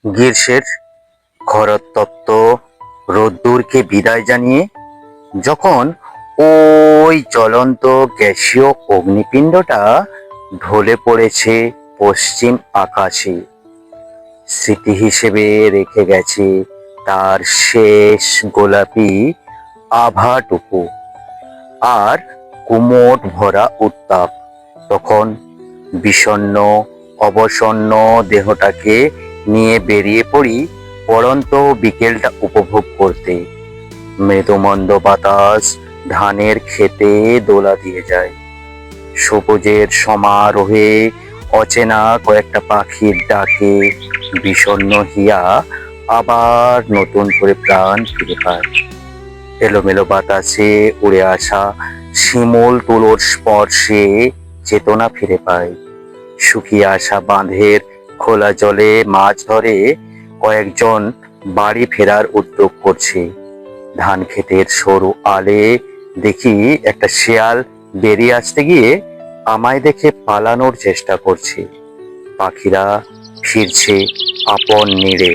গ্রীষ্মের ঘরোত্তপ্ত রোদ্দুরকে বিদায় জানিয়ে যখন ওই জ্বলন্ত গ্যাসীয় অগ্নিপিণ্ডটা ঢলে পড়েছে পশ্চিম আকাশে, স্মৃতি হিসেবে রেখে গেছে তার শেষ গোলাপি আভাটুকু আর কুমোট ভরা উত্তাপ, তখন বিষণ্ণ অবসন্ন দেহটাকে নিয়ে বেরিয়ে পড়ি পড়ন্ত বিকেলটা উপভোগ করতে। মৃদুমন্দ বাতাস ধানের খেতে দোলা দিয়ে যায়, সবুজের সমারোহে অচেনা কয়েকটা পাখির ডাকে বিষণ্ণ হিয়া আবার নতুন করে প্রাণ ফিরে পায়। এলোমেলো বাতাসে উড়ে আসা শিমুল তুলোর স্পর্শে চেতনা ফিরে পায়। শুকিয়ে আসা বাঁধের খোলা জলে মাছ ধরে কয়েকজন বাড়ি ফেরার উদ্যোগ করছে। ধান ক্ষেতের সরু আলে দেখি একটা শেয়াল বেরিয়ে আসতে গিয়ে আমায় দেখে পালানোর চেষ্টা করছে। পাখিরা ফিরছে আপন নিড়ে।